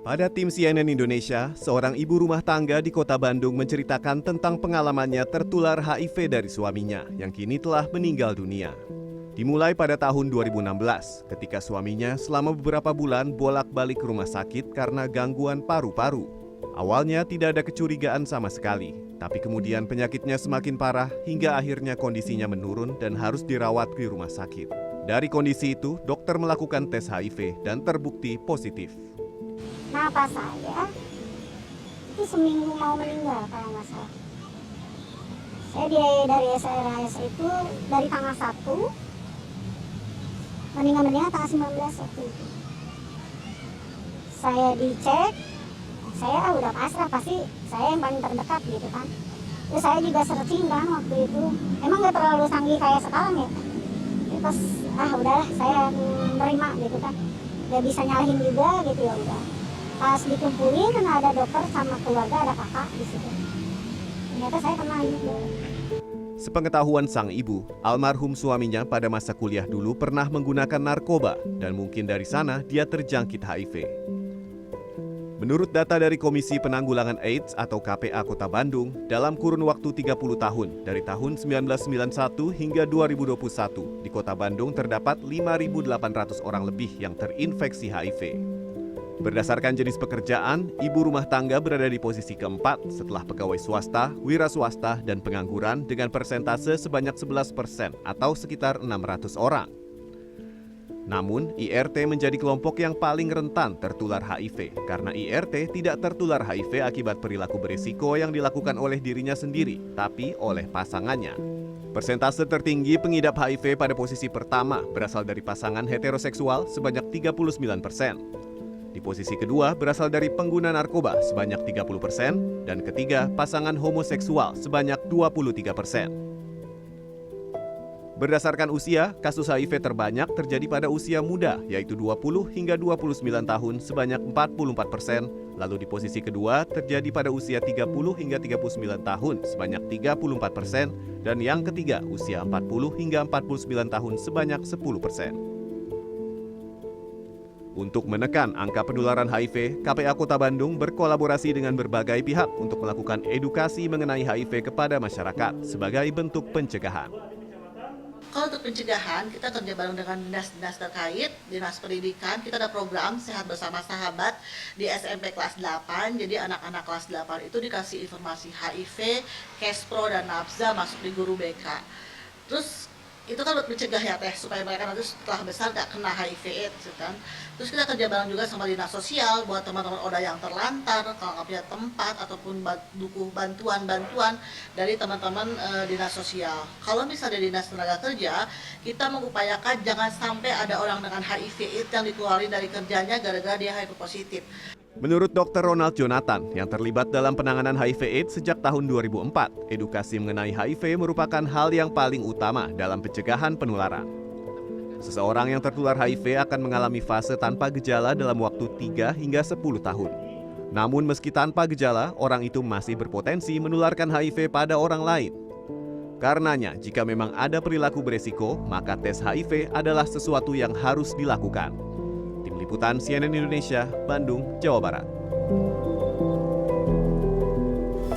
Pada tim CNN Indonesia, seorang ibu rumah tangga di kota Bandung menceritakan tentang pengalamannya tertular HIV dari suaminya yang kini telah meninggal dunia. Dimulai pada tahun 2016, ketika suaminya selama beberapa bulan bolak-balik ke rumah sakit karena gangguan paru-paru. Awalnya tidak ada kecurigaan sama sekali, tapi kemudian penyakitnya semakin parah hingga akhirnya kondisinya menurun dan harus dirawat di rumah sakit. Dari kondisi itu, dokter melakukan tes HIV dan terbukti positif. Nah, pas saya itu seminggu mau meninggal kalau nggak salah. Saya dari SRAS itu dari tanggal 1, meninggal tanggal 19 waktu itu. Saya dicek, saya udah pasrah, pasti saya yang paling terdekat gitu kan. Terus saya juga searching kan waktu itu, emang nggak terlalu canggih kayak sekarang ya. Terus udahlah saya menerima gitu kan, nggak bisa nyalahin juga gitu ya udah. Pas dikumpulin kan ada dokter sama keluarga, ada kakak di situ. Ternyata saya kena juga. Sepengetahuan sang ibu, almarhum suaminya pada masa kuliah dulu pernah menggunakan narkoba dan mungkin dari sana dia terjangkit HIV. Menurut data dari Komisi Penanggulangan AIDS atau KPA Kota Bandung, dalam kurun waktu 30 tahun, dari tahun 1991 hingga 2021, di Kota Bandung terdapat 5.800 orang lebih yang terinfeksi HIV. Berdasarkan jenis pekerjaan, ibu rumah tangga berada di posisi keempat setelah pegawai swasta, wira swasta, dan pengangguran dengan persentase sebanyak 11% atau sekitar 600 orang. Namun, IRT menjadi kelompok yang paling rentan tertular HIV karena IRT tidak tertular HIV akibat perilaku berisiko yang dilakukan oleh dirinya sendiri, tapi oleh pasangannya. Persentase tertinggi pengidap HIV pada posisi pertama berasal dari pasangan heteroseksual sebanyak 39%. Di posisi kedua berasal dari pengguna narkoba sebanyak 30% dan ketiga pasangan homoseksual sebanyak 23%. Berdasarkan usia, kasus HIV terbanyak terjadi pada usia muda yaitu 20 hingga 29 tahun sebanyak 44%, lalu di posisi kedua terjadi pada usia 30 hingga 39 tahun sebanyak 34% dan yang ketiga usia 40 hingga 49 tahun sebanyak 10%. Untuk menekan angka penularan HIV, KPA Kota Bandung berkolaborasi dengan berbagai pihak untuk melakukan edukasi mengenai HIV kepada masyarakat sebagai bentuk pencegahan. Kalau untuk pencegahan, kita kerja bareng dengan dinas-dinas terkait, dinas pendidikan, kita ada program Sehat Bersama Sahabat di SMP kelas 8, jadi anak-anak kelas 8 itu dikasih informasi HIV, Kespro, dan Nafza masuk di guru BK. Terus itu kan buat mencegah ya teh, supaya mereka nanti setelah besar gak kena HIV AIDS kan. Terus kita kerja bareng juga sama dinas sosial buat teman-teman ODA yang terlantar, kalau nggak punya tempat ataupun butuh bantuan dari teman-teman dinas sosial. Kalau misalnya dinas tenaga kerja, kita mengupayakan jangan sampai ada orang dengan HIV AIDS yang dikeluarin dari kerjanya gara-gara dia HIV positif. Menurut Dr. Ronald Jonathan yang terlibat dalam penanganan HIV/AIDS sejak tahun 2004, edukasi mengenai HIV merupakan hal yang paling utama dalam pencegahan penularan. Seseorang yang tertular HIV akan mengalami fase tanpa gejala dalam waktu 3 hingga 10 tahun. Namun meski tanpa gejala, orang itu masih berpotensi menularkan HIV pada orang lain. Karenanya, jika memang ada perilaku beresiko, maka tes HIV adalah sesuatu yang harus dilakukan. Tim Liputan CNN Indonesia, Bandung, Jawa Barat.